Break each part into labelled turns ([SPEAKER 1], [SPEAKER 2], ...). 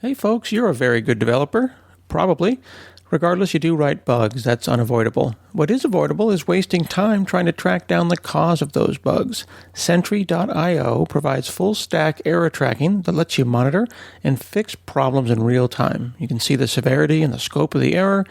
[SPEAKER 1] Hey folks, you're a very good developer. Probably. Regardless, you do write bugs. That's unavoidable. What is avoidable is wasting time trying to track down the cause of those bugs. Sentry.io provides full stack error tracking that lets you monitor and fix problems in real time. You can see the severity and the scope of the error,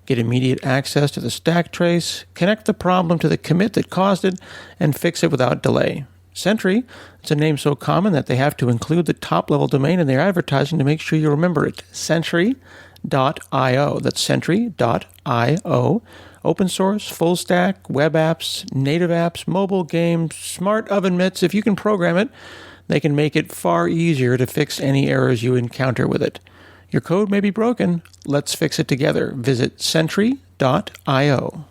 [SPEAKER 1] get immediate access to the stack trace, connect the problem to the commit that caused it, and fix it without delay. Sentry, it's a name so common that they have to include the top-level domain in their advertising to make sure you remember it. Sentry.io. That's Sentry.io. Open source, full stack, web apps, native apps, mobile games, smart oven mitts. If you can program it, they can make it far easier to fix any errors you encounter with it. Your code may be broken. Let's fix it together. Visit Sentry.io.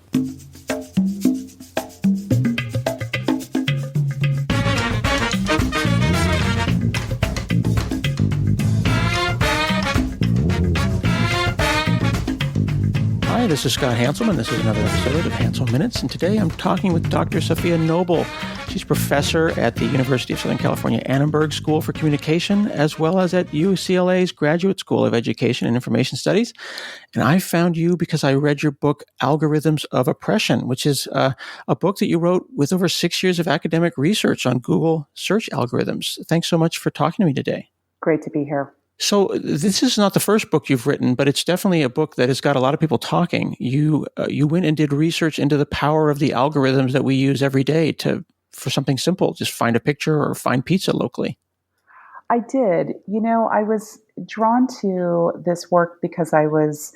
[SPEAKER 1] Hi, this is Scott Hanselman. This is another episode of Hansel Minutes, and today I'm talking with Dr. Safiya Noble. She's professor at the University of Southern California Annenberg School for Communication, as well as at UCLA's Graduate School of Education and Information Studies. And I found you because I read your book, Algorithms of Oppression, which is a book that you wrote with over 6 years of academic research on Google search algorithms. Thanks so much for talking to me today.
[SPEAKER 2] Great to be here.
[SPEAKER 1] So this is not the first book you've written, but it's definitely a book that has got a lot of people talking. You went and did research into the power of the algorithms that we use every day for something simple, just find a picture or find pizza locally.
[SPEAKER 2] I did. I was drawn to this work because I was,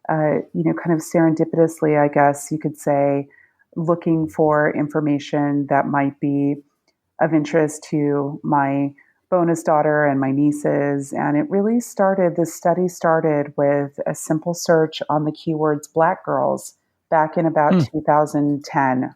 [SPEAKER 2] kind of serendipitously, I guess you could say, looking for information that might be of interest to my bonus daughter and my nieces. And this study started with a simple search on the keywords Black girls back in about 2010.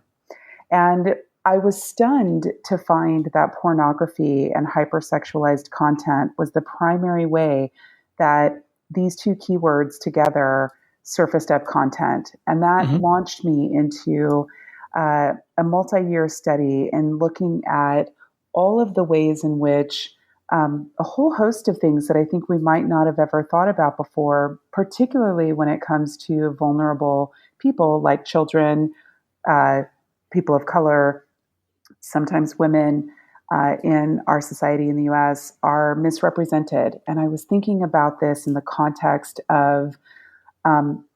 [SPEAKER 2] And I was stunned to find that pornography and hypersexualized content was the primary way that these two keywords together surfaced up content. And that launched me into a multi-year study in looking at all of the ways in which a whole host of things that I think we might not have ever thought about before, particularly when it comes to vulnerable people like children, people of color, sometimes women in our society in the U.S. are misrepresented. And I was thinking about this in the context of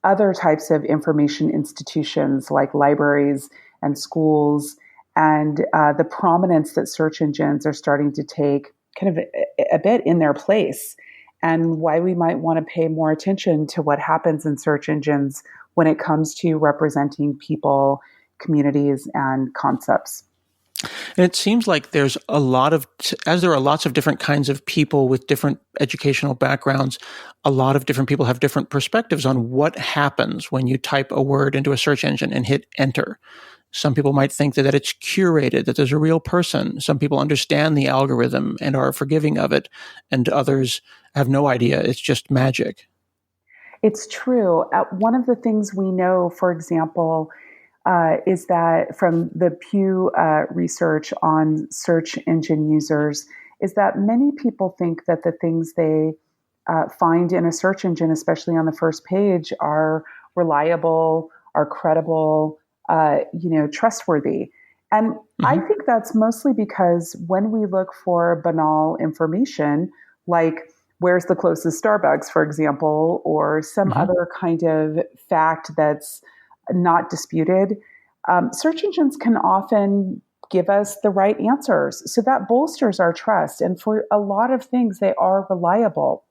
[SPEAKER 2] other types of information institutions like libraries and schools, and the prominence that search engines are starting to take kind of a bit in their place, and why we might want to pay more attention to what happens in search engines when it comes to representing people, communities, and concepts.
[SPEAKER 1] And it seems like there's as there are lots of different kinds of people with different educational backgrounds, a lot of different people have different perspectives on what happens when you type a word into a search engine and hit enter. Some people might think that it's curated, that there's a real person. Some people understand the algorithm and are forgiving of it, and others have no idea. It's just magic.
[SPEAKER 2] It's true. One of the things we know, for example, is that from the Pew research on search engine users, is that many people think that the things they find in a search engine, especially on the first page, are reliable, are credible, trustworthy. And I think that's mostly because when we look for banal information, like where's the closest Starbucks, for example, or some other kind of fact that's not disputed, search engines can often give us the right answers. So that bolsters our trust. And for a lot of things, they are reliable.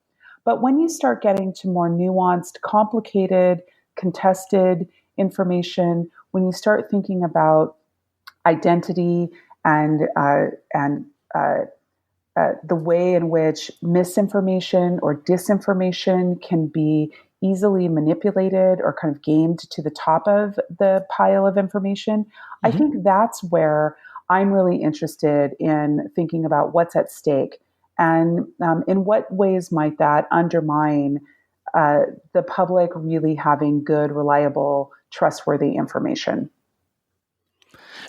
[SPEAKER 2] But when you start getting to more nuanced, complicated, contested information, when you start thinking about identity and the way in which misinformation or disinformation can be easily manipulated or kind of gamed to the top of the pile of information, I think that's where I'm really interested in thinking about what's at stake and in what ways might that undermine the public really having good, reliable, trustworthy information.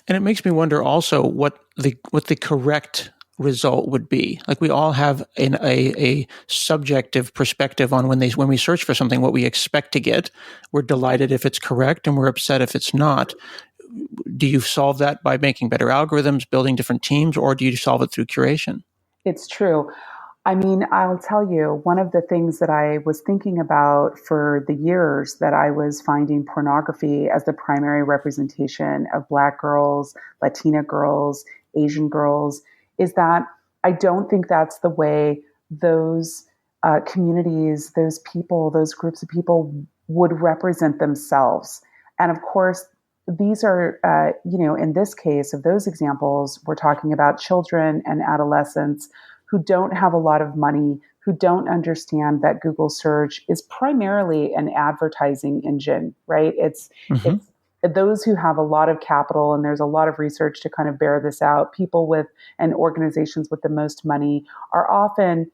[SPEAKER 1] And it makes me wonder also what the correct result would be. Like we all have a subjective perspective on when we search for something, what we expect to get. We're delighted if it's correct and we're upset if it's not. Do you solve that by making better algorithms, building different teams, or do you solve it through curation?
[SPEAKER 2] It's true. I mean, I'll tell you, one of the things that I was thinking about for the years that I was finding pornography as the primary representation of Black girls, Latina girls, Asian girls, is that I don't think that's the way those communities, those people, those groups of people would represent themselves. And of course, these are, in this case of those examples, we're talking about children and adolescents who don't have a lot of money, who don't understand that Google search is primarily an advertising engine, right?
[SPEAKER 1] Mm-hmm.
[SPEAKER 2] It's those who have a lot of capital, and there's a lot of research to kind of bear this out. People with and organizations with the most money are often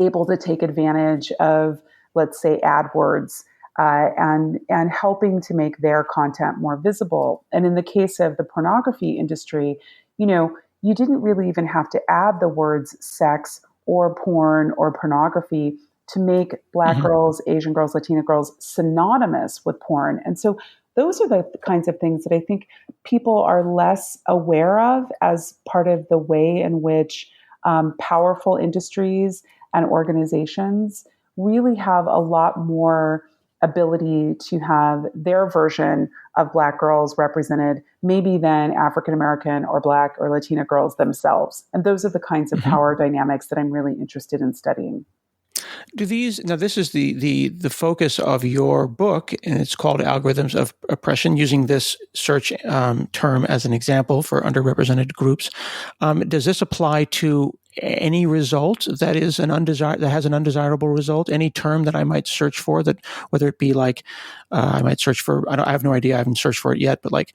[SPEAKER 2] able to take advantage of, let's say, AdWords. And helping to make their content more visible. And in the case of the pornography industry, you didn't really even have to add the words sex or porn or pornography to make Black
[SPEAKER 1] Mm-hmm.
[SPEAKER 2] girls, Asian girls, Latina girls synonymous with porn. And so those are the kinds of things that I think people are less aware of as part of the way in which powerful industries and organizations really have a lot more ability to have their version of Black girls represented maybe than African American or Black or Latina girls themselves. And those are the kinds of
[SPEAKER 1] Mm-hmm.
[SPEAKER 2] power dynamics that I'm really interested in studying.
[SPEAKER 1] Do these now? This is the focus of your book, and it's called "Algorithms of Oppression." Using this search term as an example for underrepresented groups, does this apply to any result that is that has an undesirable result? Any term that I might search for, that whether it be like I might search for, I have no idea, I haven't searched for it yet, but like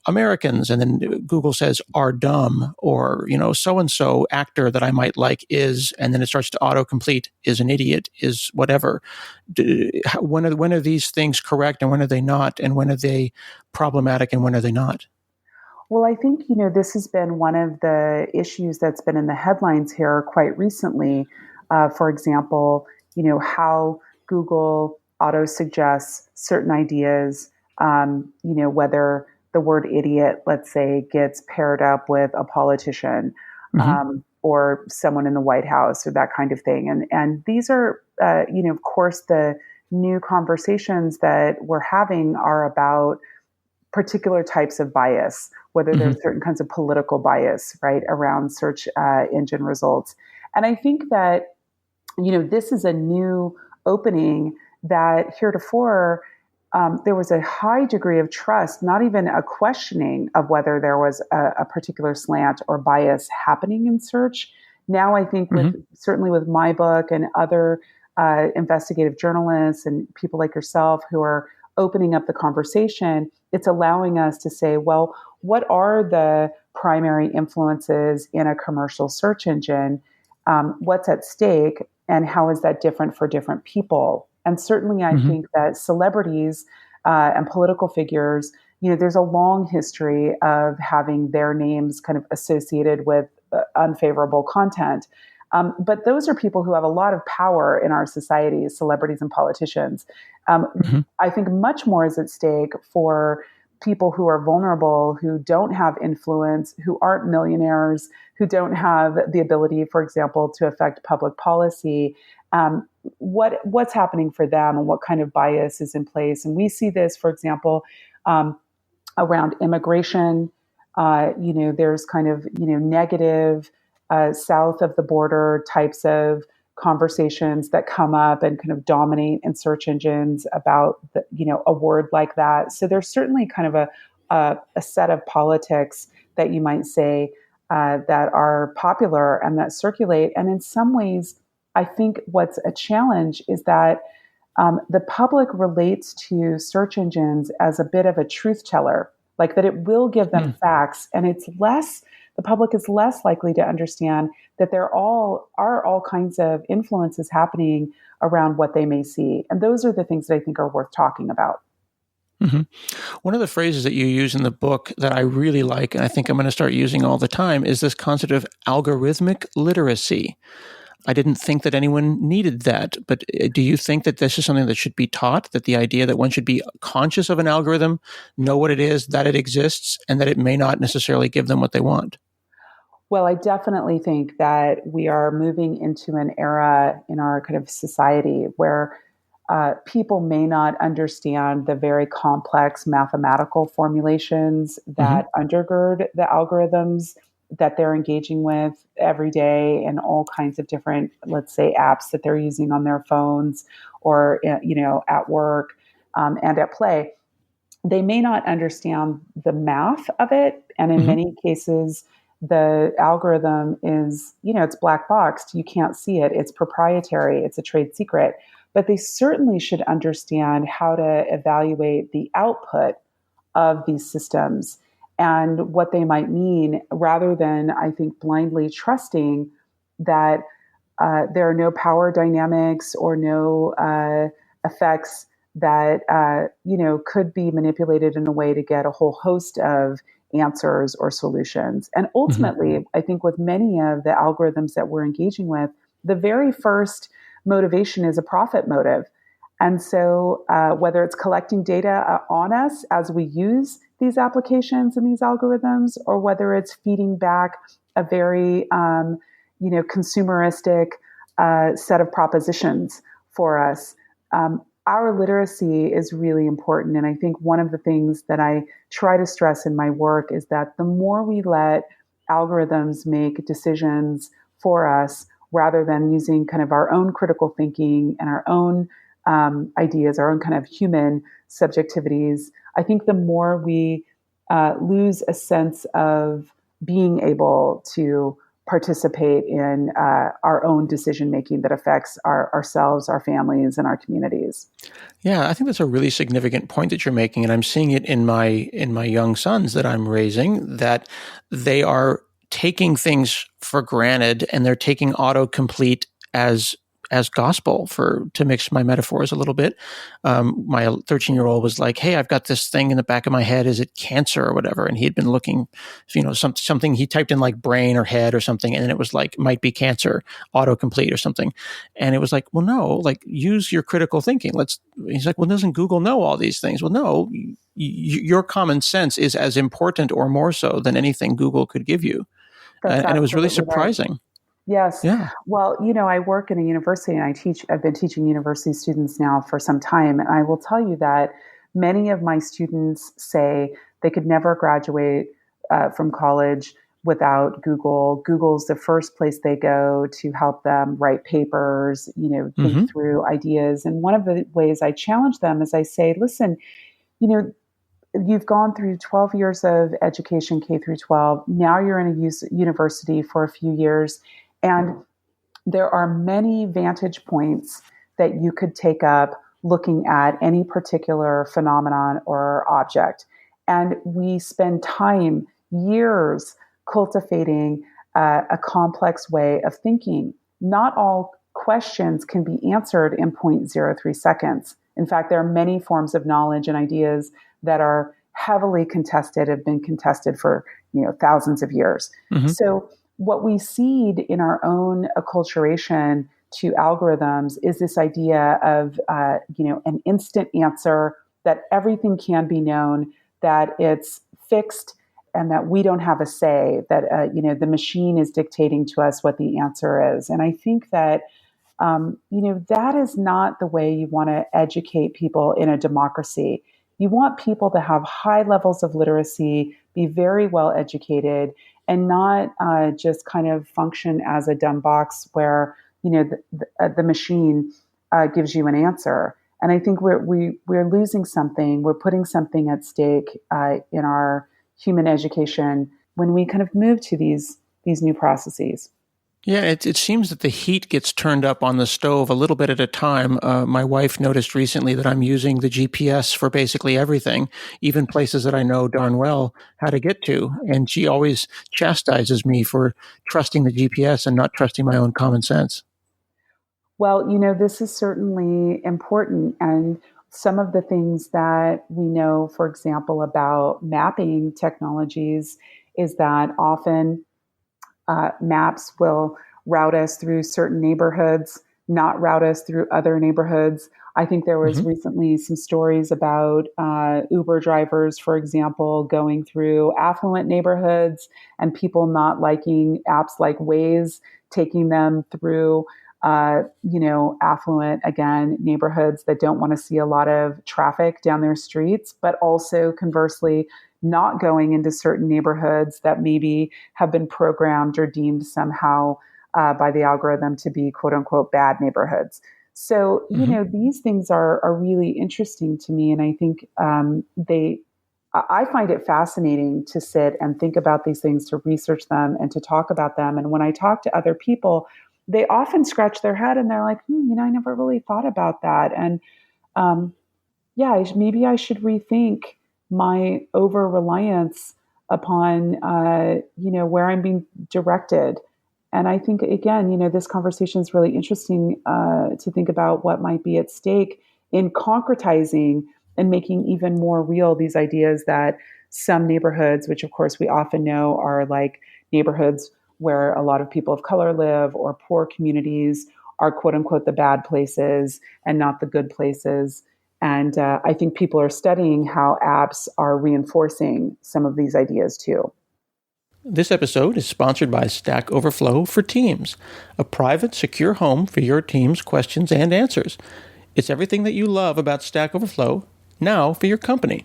[SPEAKER 1] Americans, and then Google says are dumb, or so and so actor that I might like is, and then it starts to autocomplete is an idiot, is whatever. When are these things correct, and when are they not, and when are they problematic, and when are they not?
[SPEAKER 2] Well, I think, this has been one of the issues that's been in the headlines here quite recently. For example, how Google auto suggests certain ideas, whether the word idiot, let's say, gets paired up with a politician
[SPEAKER 1] Mm-hmm.
[SPEAKER 2] or someone in the White House or that kind of thing. And these are, of course, the new conversations that we're having are about particular types of bias, whether
[SPEAKER 1] Mm-hmm.
[SPEAKER 2] there's certain kinds of political bias, right, around search engine results. And I think that, this is a new opening that heretofore there was a high degree of trust, not even a questioning of whether there was a particular slant or bias happening in search. Now, I think
[SPEAKER 1] Mm-hmm.
[SPEAKER 2] certainly with my book and other investigative journalists and people like yourself who are opening up the conversation, it's allowing us to say, well, what are the primary influences in a commercial search engine? What's at stake, and how is that different for different people? And certainly, I
[SPEAKER 1] Mm-hmm.
[SPEAKER 2] think that celebrities and political figures, there's a long history of having their names kind of associated with unfavorable content. But those are people who have a lot of power in our society, celebrities and politicians.
[SPEAKER 1] Mm-hmm.
[SPEAKER 2] I think much more is at stake for people who are vulnerable, who don't have influence, who aren't millionaires, who don't have the ability, for example, to affect public policy. What's happening for them, and what kind of bias is in place? And we see this, for example, around immigration. There's kind of negative south of the border types of conversations that come up and kind of dominate in search engines about a word like that. So there's certainly kind of a set of politics that you might say that are popular and that circulate. And in some ways, I think what's a challenge is that the public relates to search engines as a bit of a truth teller, like that it will give them facts, and the public is less likely to understand that there are all kinds of influences happening around what they may see. And those are the things that I think are worth talking about.
[SPEAKER 1] Hmm. One of the phrases that you use in the book that I really like, and I think I'm going to start using all the time, is this concept of algorithmic literacy. I didn't think that anyone needed that, but do you think that this is something that should be taught? That the idea that one should be conscious of an algorithm, know what it is, that it exists, and that it may not necessarily give them what they want?
[SPEAKER 2] Well, I definitely think that we are moving into an era in our kind of society where people may not understand the very complex mathematical formulations
[SPEAKER 1] Hmm.
[SPEAKER 2] that undergird the algorithms that they're engaging with every day and all kinds of different, let's say, apps that they're using on their phones or at work and at play. They may not understand the math of it, and in
[SPEAKER 1] Hmm.
[SPEAKER 2] many cases the algorithm is, it's black boxed, you can't see it, it's proprietary, it's a trade secret, but they certainly should understand how to evaluate the output of these systems and what they might mean, rather than, I think, blindly trusting that there are no power dynamics or no effects that could be manipulated in a way to get a whole host of answers or solutions. And
[SPEAKER 1] Hmm.
[SPEAKER 2] ultimately, I think with many of the algorithms that we're engaging with, the very first motivation is a profit motive. And so, whether it's collecting data on us as we use these applications and these algorithms, or whether it's feeding back a very consumeristic set of propositions for us. Our literacy is really important. And I think one of the things that I try to stress in my work is that the more we let algorithms make decisions for us, rather than using kind of our own critical thinking and our own ideas, our own kind of human subjectivities, I think the more we lose a sense of being able to participate in our own decision making that affects ourselves, our families, and our communities.
[SPEAKER 1] Yeah, I think that's a really significant point that you're making, and I'm seeing it in my young sons that I'm raising, that they are taking things for granted and they're taking autocomplete as gospel, for to mix my metaphors a little bit. My 13-year-old was like, "Hey, I've got this thing in the back of my head. Is it cancer or whatever?" And he had been looking, something he typed in like brain or head or something, and it was like might be cancer, autocomplete or something. And it was like, well, no, like use your critical thinking. He's like, well, doesn't Google know all these things? Well, no, your common sense is as important or more so than anything Google could give you.
[SPEAKER 2] That's
[SPEAKER 1] And it was really
[SPEAKER 2] absolutely right.
[SPEAKER 1] surprising.
[SPEAKER 2] Yes.
[SPEAKER 1] Yeah.
[SPEAKER 2] Well, I work in a university and I've been teaching university students now for some time. And I will tell you that many of my students say they could never graduate from college without Google. Google's the first place they go to help them write papers, think
[SPEAKER 1] Mm-hmm.
[SPEAKER 2] through ideas. And one of the ways I challenge them is I say, listen, you know, you've gone through 12 years of education, K through 12. Now you're in a university for a few years. And there are many vantage points that you could take up looking at any particular phenomenon or object. And we spend time, years, cultivating a complex way of thinking. Not all questions can be answered in 0.03 seconds. In fact, there are many forms of knowledge and ideas that are heavily contested, have been contested for thousands of years.
[SPEAKER 1] Mm-hmm.
[SPEAKER 2] So what we seed in our own acculturation to algorithms is this idea of an instant answer, that everything can be known, that it's fixed, and that we don't have a say, that the machine is dictating to us what the answer is. And I think that that is not the way you want to educate people in a democracy. You want people to have high levels of literacy, be very well educated, and not just kind of function as a dumb box where the machine gives you an answer. And I think we're losing something. We're putting something at stake in our human education when we kind of move to these new processes.
[SPEAKER 1] Yeah, it seems that the heat gets turned up on the stove a little bit at a time. My wife noticed recently that I'm using the GPS for basically everything, even places that I know darn well how to get to. And she always chastises me for trusting the GPS and not trusting my own common sense.
[SPEAKER 2] Well, this is certainly important. And some of the things that we know, for example, about mapping technologies is that often maps will route us through certain neighborhoods, not route us through other neighborhoods. I think there was
[SPEAKER 1] Mm-hmm.
[SPEAKER 2] recently some stories about Uber drivers, for example, going through affluent neighborhoods and people not liking apps like Waze, taking them through, affluent, again, neighborhoods that don't want to see a lot of traffic down their streets, but also conversely, not going into certain neighborhoods that maybe have been programmed or deemed somehow by the algorithm to be quote unquote bad neighborhoods. So,
[SPEAKER 1] Mm-hmm.
[SPEAKER 2] these things are really interesting to me. And I think I find it fascinating to sit and think about these things, to research them and to talk about them. And when I talk to other people, they often scratch their head and they're like, I never really thought about that. And um, yeah, maybe I should rethink my over reliance upon, where I'm being directed. And I think, again, this conversation is really interesting to think about what might be at stake in concretizing and making even more real these ideas that some neighborhoods, which of course we often know are like neighborhoods where a lot of people of color live or poor communities, are quote unquote the bad places and not the good places. And I think people are studying how apps are reinforcing some of these ideas too.
[SPEAKER 1] This episode is sponsored by Stack Overflow for Teams, a private, secure home for your team's questions and answers. It's everything that you love about Stack Overflow, now for your company.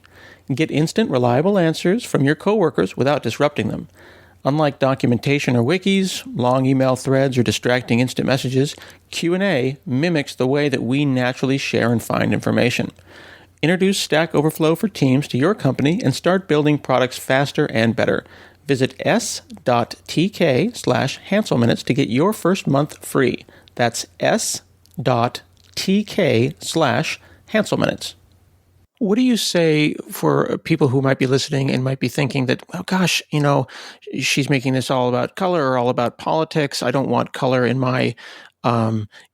[SPEAKER 1] Get instant, reliable answers from your coworkers without disrupting them. Unlike documentation or wikis, long email threads, or distracting instant messages, Q&A mimics the way that we naturally share and find information. Introduce Stack Overflow for Teams to your company and start building products faster and better. Visit s.tk/Hanselminutes to get your first month free. That's s.tk/Hanselminutes. What do you say for people who might be listening and might be thinking that, oh gosh, she's making this all about color or all about politics. I don't want color in my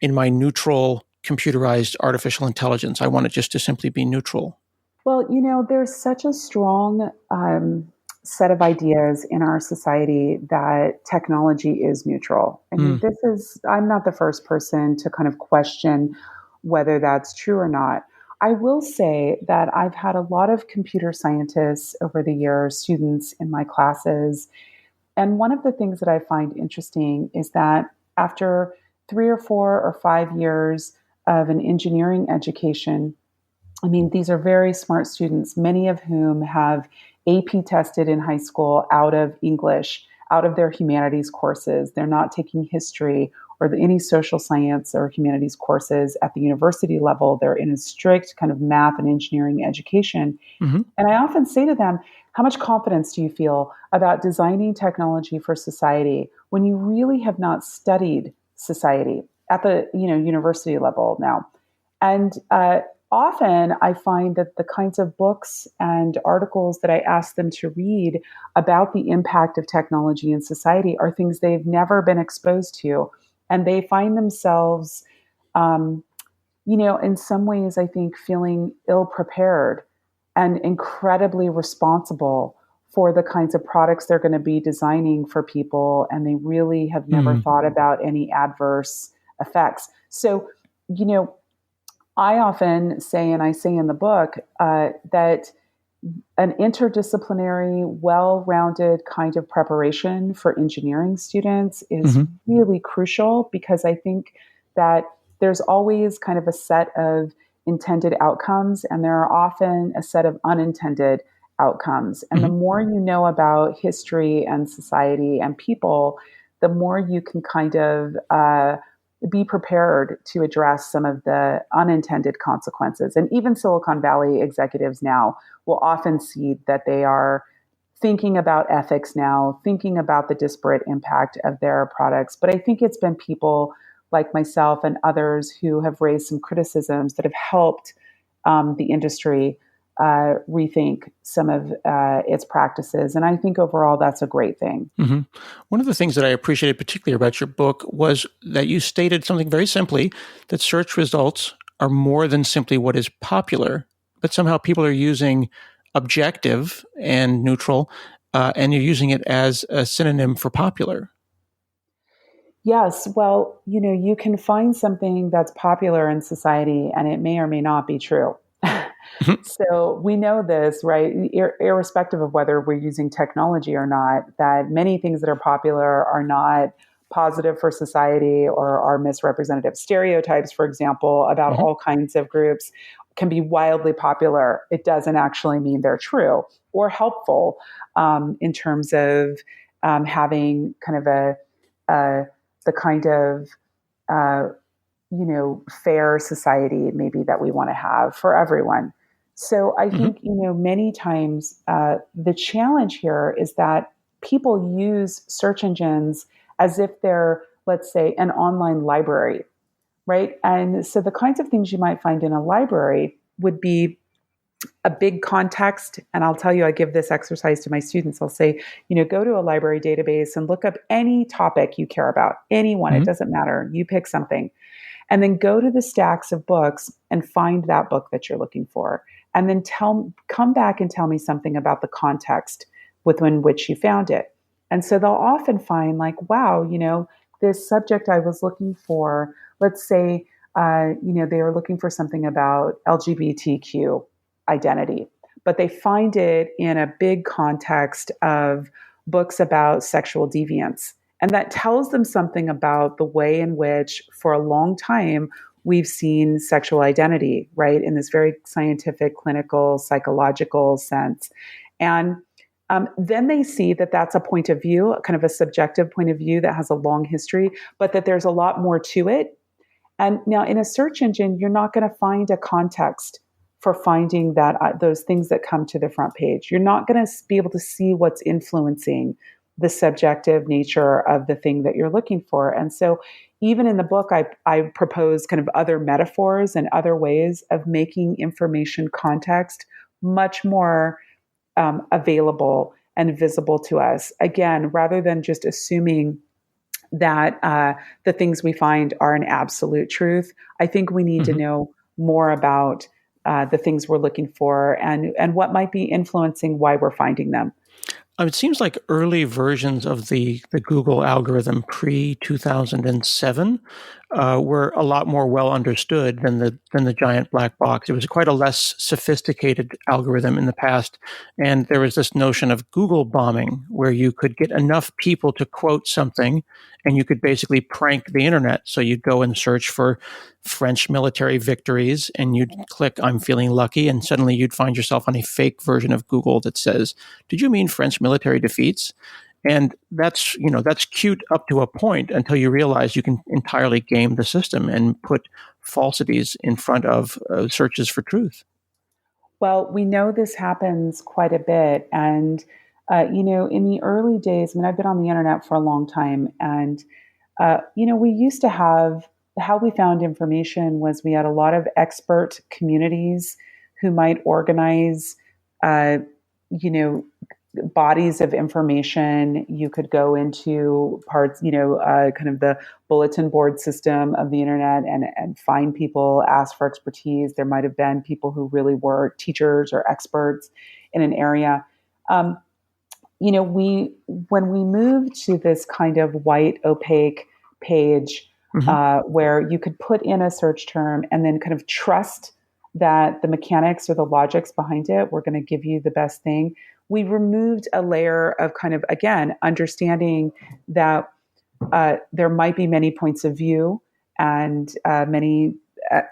[SPEAKER 1] neutral computerized artificial intelligence. I want it just to simply be neutral.
[SPEAKER 2] Well, there's such a strong set of ideas in our society that technology is neutral. I mean, I'm not the first person to kind of question whether that's true or not. I will say that I've had a lot of computer scientists over the years, students in my classes. And one of the things that I find interesting is that after 3 or 4 or 5 years of an engineering education, I mean, these are very smart students, many of whom have AP tested in high school out of English, out of their humanities courses. They're not taking history or any social science or humanities courses at the university level. They're in a strict kind of math and engineering education.
[SPEAKER 1] Mm-hmm.
[SPEAKER 2] And I often say to them, how much confidence do you feel about designing technology for society when you really have not studied society at the university level now? And often I find that the kinds of books and articles that I ask them to read about the impact of technology in society are things they've never been exposed to. And they find themselves, in some ways, I think, feeling ill prepared and incredibly responsible for the kinds of products they're going to be designing for people. And they really have never thought about any adverse effects. So, I often say, and I say in the book, that an interdisciplinary, well-rounded kind of preparation for engineering students is really crucial, because I think that there's always kind of a set of intended outcomes, and there are often a set of unintended outcomes. And the more you know about history and society and people, the more you can kind of be prepared to address some of the unintended consequences. And even Silicon Valley executives now will often see that they are thinking about ethics now, thinking about the disparate impact of their products. But I think it's been people like myself and others who have raised some criticisms that have helped the industry rethink some of its practices. And I think overall that's a great thing.
[SPEAKER 1] One of the things that I appreciated particularly about your book was that you stated something very simply, that search results are more than simply what is popular, but somehow people are using objective and neutral, and you're using it as a synonym for popular.
[SPEAKER 2] Yes, well, you can find something that's popular in society and it may or may not be true. So we know this, right? Irrespective of whether we're using technology or not, that many things that are popular are not positive for society or are misrepresentative. Stereotypes, for example, about
[SPEAKER 1] Mhm.
[SPEAKER 2] all kinds of groups can be wildly popular. It doesn't actually mean they're true or helpful in terms of having kind of a the kind of uh, fair society maybe that we want to have for everyone. So I
[SPEAKER 1] Mhm.
[SPEAKER 2] think, many times the challenge here is that people use search engines as if they're, let's say, an online library, right? And so the kinds of things you might find in a library would be a big context. And I'll tell you, I give this exercise to my students. I'll say, go to a library database and look up any topic you care about, anyone, it
[SPEAKER 1] Mhm.
[SPEAKER 2] doesn't matter. You pick something and then go to the stacks of books and find that book that you're looking for. And then come back and tell me something about the context within which you found it. And so they'll often find like, wow, this subject I was looking for, let's say, they were looking for something about LGBTQ identity, but they find it in a big context of books about sexual deviance. And that tells them something about the way in which, for a long time, we've seen sexual identity, right, in this very scientific, clinical, psychological sense. And then they see that that's a point of view, kind of a subjective point of view that has a long history, but that there's a lot more to it. And now in a search engine, you're not going to find a context for finding that those things that come to the front page. You're not going to be able to see what's influencing the subjective nature of the thing that you're looking for. And so even in the book, I propose kind of other metaphors and other ways of making information context much more available and visible to us. Again, rather than just assuming that the things we find are an absolute truth. I think we need to
[SPEAKER 1] Mhm.
[SPEAKER 2] know more about the things we're looking for and what might be influencing why we're finding them.
[SPEAKER 1] It seems like early versions of the Google algorithm pre 2007 were a lot more well understood than the giant black box. It was quite a less sophisticated algorithm in the past, and there was this notion of Google bombing, where you could get enough people to quote something, and you could basically prank the internet. So you'd go and search for French military victories, and you'd click "I'm feeling lucky," and suddenly you'd find yourself on a fake version of Google that says, "Did you mean French military defeats?" And that's cute up to a point until you realize you can entirely game the system and put falsities in front of searches for truth.
[SPEAKER 2] Well, we know this happens quite a bit. And, in the early days, I mean, I've been on the internet for a long time. And, we used to have how we found information was we had a lot of expert communities who might organize, uh, you know, bodies of information. You could go into parts, kind of the bulletin board system of the internet and find people, ask for expertise. There might have been people who really were teachers or experts in an area. Um, we when we moved to this kind of white opaque page
[SPEAKER 1] Hmm.
[SPEAKER 2] where you could put in a search term and then kind of trust that the mechanics or the logics behind it were going to give you the best thing. We removed a layer of kind of, again, understanding that there might be many points of view and many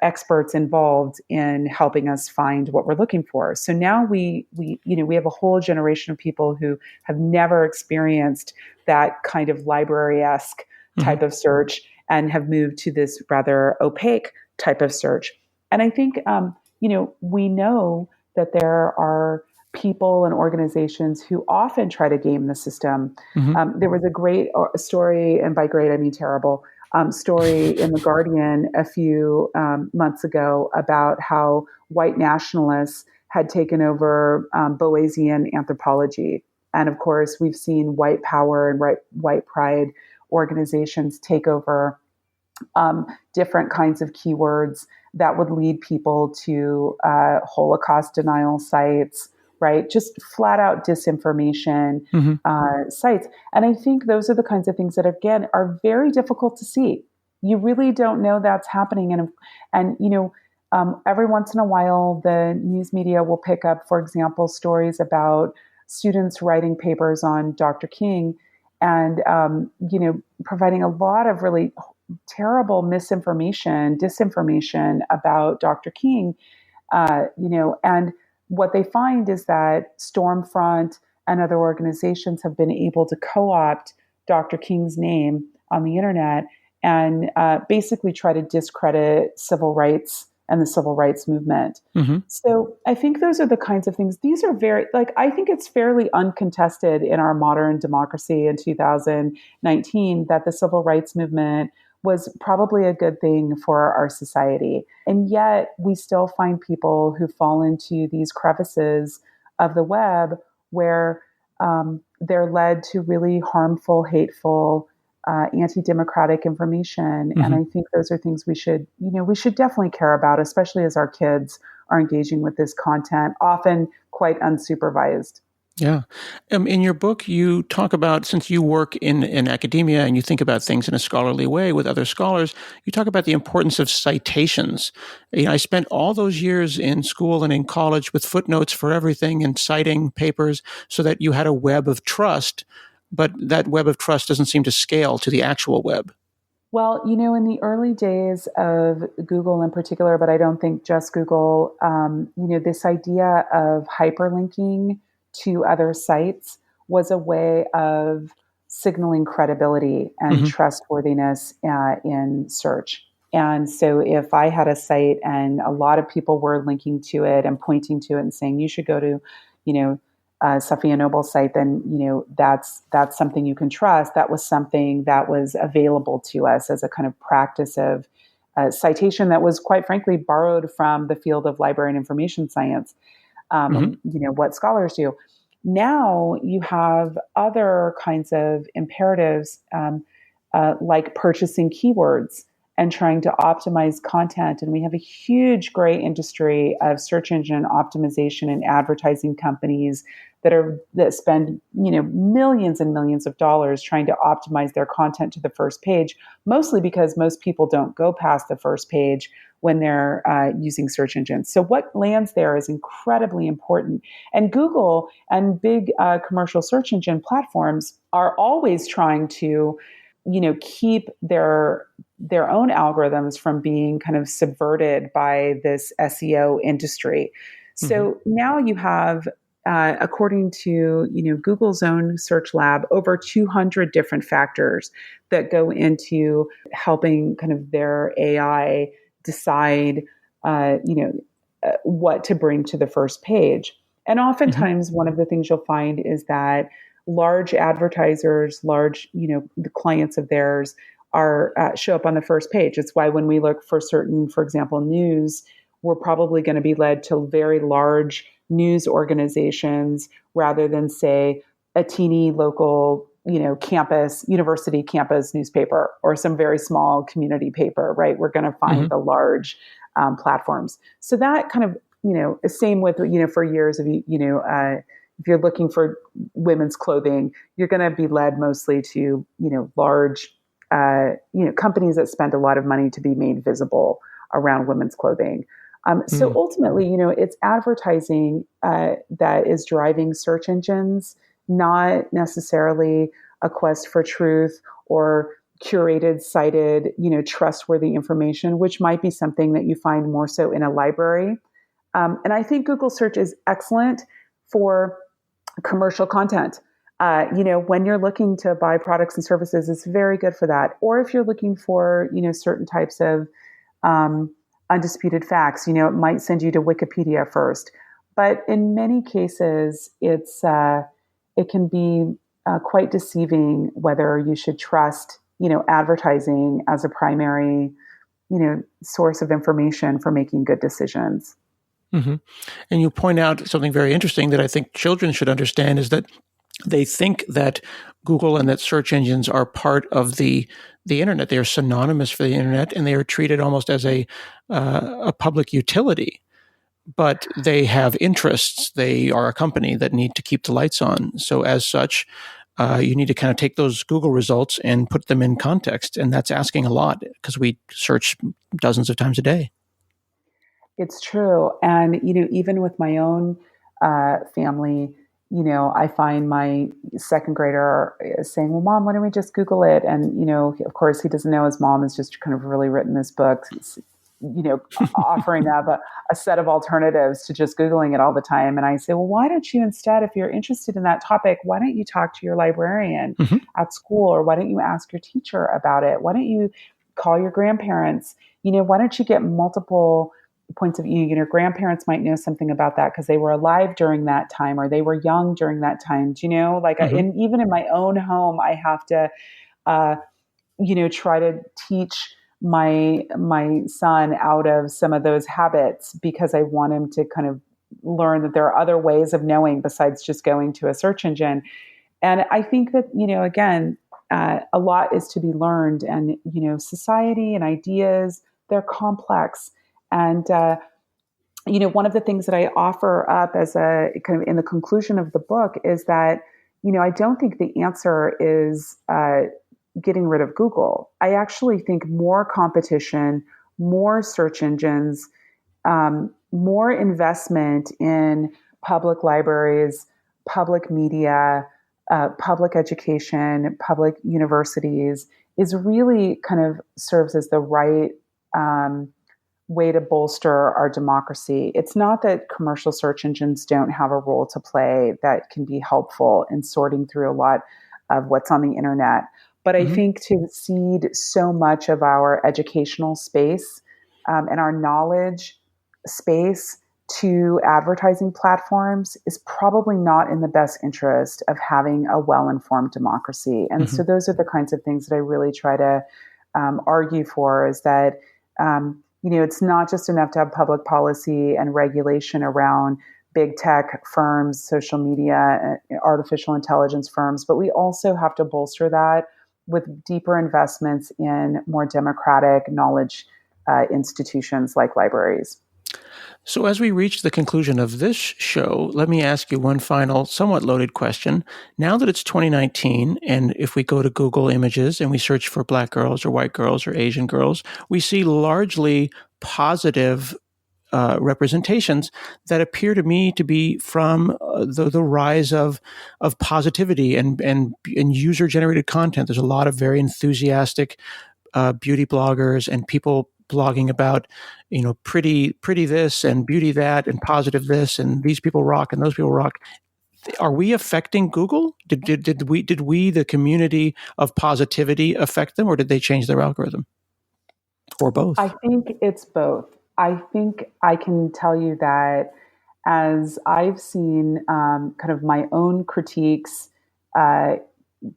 [SPEAKER 2] experts involved in helping us find what we're looking for. So now we have a whole generation of people who have never experienced that kind of library-esque
[SPEAKER 1] Hmm.
[SPEAKER 2] type of search and have moved to this rather opaque type of search. And I think we know that there are people and organizations who often try to game the system.
[SPEAKER 1] Hmm.
[SPEAKER 2] There was a great story, and by great I mean terrible, story in The Guardian a few months ago about how white nationalists had taken over Boasian anthropology. And of course, we've seen white power and white pride organizations take over different kinds of keywords that would lead people to Holocaust denial sites, right? Just flat out disinformation
[SPEAKER 1] Mm-hmm.
[SPEAKER 2] sites. And I think those are the kinds of things that, again, are very difficult to see. You really don't know that's happening. And every once in a while, the news media will pick up, for example, stories about students writing papers on Dr. King and, providing a lot of really terrible misinformation, disinformation about Dr. King, and what they find is that Stormfront and other organizations have been able to co-opt Dr. King's name on the internet and basically try to discredit civil rights and the civil rights movement.
[SPEAKER 1] Mm-hmm.
[SPEAKER 2] So I think those are the kinds of things. These are I think it's fairly uncontested in our modern democracy in 2019 that the civil rights movement was probably a good thing for our society. And yet we still find people who fall into these crevices of the web where they're led to really harmful, hateful, anti-democratic information.
[SPEAKER 1] Mm-hmm.
[SPEAKER 2] And I think those are things we should definitely care about, especially as our kids are engaging with this content, often quite unsupervised.
[SPEAKER 1] Yeah. In your book, you talk about, since you work in academia and you think about things in a scholarly way with other scholars, you talk about the importance of citations. I spent all those years in school and in college with footnotes for everything and citing papers so that you had a web of trust, but that web of trust doesn't seem to scale to the actual web.
[SPEAKER 2] Well, in the early days of Google in particular, but I don't think just Google, this idea of hyperlinking to other sites was a way of signaling credibility and
[SPEAKER 1] Mm-hmm.
[SPEAKER 2] trustworthiness in search. And so if I had a site and a lot of people were linking to it and pointing to it and saying, you should go to, Safiya Noble's site, then that's something you can trust. That was something that was available to us as a kind of practice of citation that was, quite frankly, borrowed from the field of library and information science.
[SPEAKER 1] Mm-hmm.
[SPEAKER 2] What scholars do. Now you have other kinds of imperatives like purchasing keywords and trying to optimize content. And we have a huge, great industry of search engine optimization and advertising companies that spend millions and millions of dollars trying to optimize their content to the first page, mostly because most people don't go past the first page when they're using search engines. So what lands there is incredibly important. And Google and big commercial search engine platforms are always trying to keep their own algorithms from being kind of subverted by this SEO industry. So now you have, according to Google's own search lab, over 200 different factors that go into helping kind of their AI decide, what to bring to the first page. And oftentimes, one of the things you'll find is that large advertisers, the clients of theirs are show up on the first page. It's why when we look for certain, for example, news, we're probably going to be led to very large news organizations rather than, say, a teeny local, university campus newspaper or some very small community paper, right? We're going to find the large platforms. So that kind of, same with, for years of, if you're looking for women's clothing, you're going to be led mostly to, large, companies that spend a lot of money to be made visible around women's clothing. So ultimately, it's advertising that is driving search engines, not necessarily a quest for truth or curated, cited, trustworthy information, which might be something that you find more so in a library. And I think Google search is excellent for commercial content. When you're looking to buy products and services, it's very good for that. Or if you're looking for, certain types of undisputed facts, it might send you to Wikipedia first. But in many cases, it can be quite deceiving whether you should trust, advertising as a primary, source of information for making good decisions.
[SPEAKER 1] Mm-hmm. And you point out something very interesting that I think children should understand is that They think that Google and that search engines are part of the internet. They are synonymous for the internet, and they are treated almost as a public utility. But they have interests. They are a company that need to keep the lights on. So as such, you need to kind of take those Google results and put them in context. And that's asking a lot because we search dozens of times a day.
[SPEAKER 2] It's true. And, even with my own family, I find my second grader saying, well, Mom, why don't we just Google it? And, of course, he doesn't know his mom has just kind of really written this book, offering up a set of alternatives to just Googling it all the time. And I say, well, why don't you instead, if you're interested in that topic, why don't you talk to your librarian at school? Or why don't you ask your teacher about it? Why don't you call your grandparents? Why don't you get multiple points of view? Grandparents might know something about that because they were alive during that time or they were young during that time. Even in my own home, I have to, try to teach my son out of some of those habits because I want him to kind of learn that there are other ways of knowing besides just going to a search engine. And I think that, again, a lot is to be learned, and, society and ideas, they're complex. And, one of the things that I offer up as a kind of in the conclusion of the book is that, I don't think the answer is getting rid of Google. I actually think more competition, more search engines, more investment in public libraries, public media, public education, public universities is really kind of serves as the right way to bolster our democracy. It's not that commercial search engines don't have a role to play that can be helpful in sorting through a lot of what's on the internet. But I think to cede so much of our educational space and our knowledge space to advertising platforms is probably not in the best interest of having a well-informed democracy. And so those are the kinds of things that I really try to argue for, is that it's not just enough to have public policy and regulation around big tech firms, social media, artificial intelligence firms, but we also have to bolster that with deeper investments in more democratic knowledge institutions like libraries.
[SPEAKER 1] So as we reach the conclusion of this show, let me ask you one final, somewhat loaded question. Now that it's 2019, and if we go to Google Images and we search for Black girls or white girls or Asian girls, we see largely positive representations that appear to me to be from the rise of positivity and user generated content. There's a lot of very enthusiastic beauty bloggers and people blogging about, pretty this and beauty that and positive this and these people rock and those people rock. Are we affecting Google? Did we the community of positivity affect them, or did they change their algorithm, or both?
[SPEAKER 2] I think it's both. I think I can tell you that as I've seen kind of my own critiques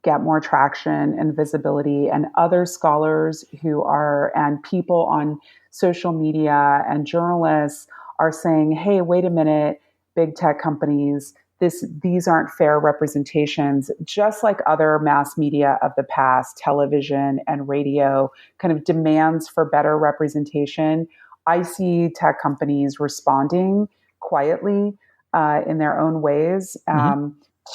[SPEAKER 2] get more traction and visibility, and other scholars and people on social media and journalists are saying, hey, wait a minute, big tech companies, these aren't fair representations, just like other mass media of the past, television and radio, kind of demands for better representation. I see tech companies responding quietly in their own ways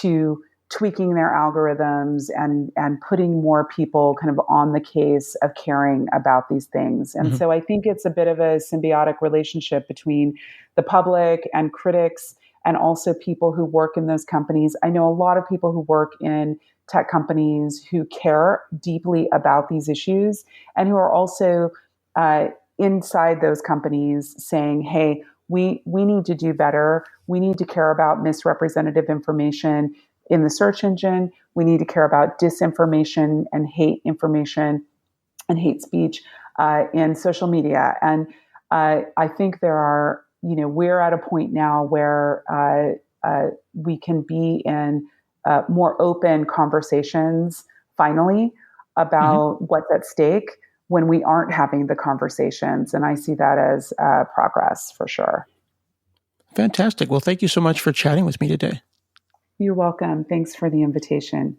[SPEAKER 2] to tweaking their algorithms and putting more people kind of on the case of caring about these things. And so I think it's a bit of a symbiotic relationship between the public and critics and also people who work in those companies. I know a lot of people who work in tech companies who care deeply about these issues and who are also inside those companies saying, hey, we need to do better. We need to care about misrepresentative information in the search engine. We need to care about disinformation and hate information and hate speech in social media. And I think we're at a point now where we can be in more open conversations finally about what's at stake when we aren't having the conversations. And I see that as progress for sure.
[SPEAKER 1] Fantastic. Well, thank you so much for chatting with me today.
[SPEAKER 2] You're welcome. Thanks for the invitation.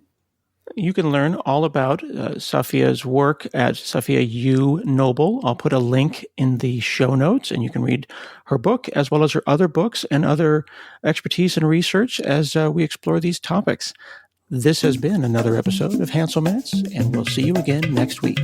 [SPEAKER 1] You can learn all about Safiya's work at Safiya U Noble. I'll put a link in the show notes, and you can read her book as well as her other books and other expertise and research as we explore these topics. This has been another episode of Hansel Minutes, and we'll see you again next week.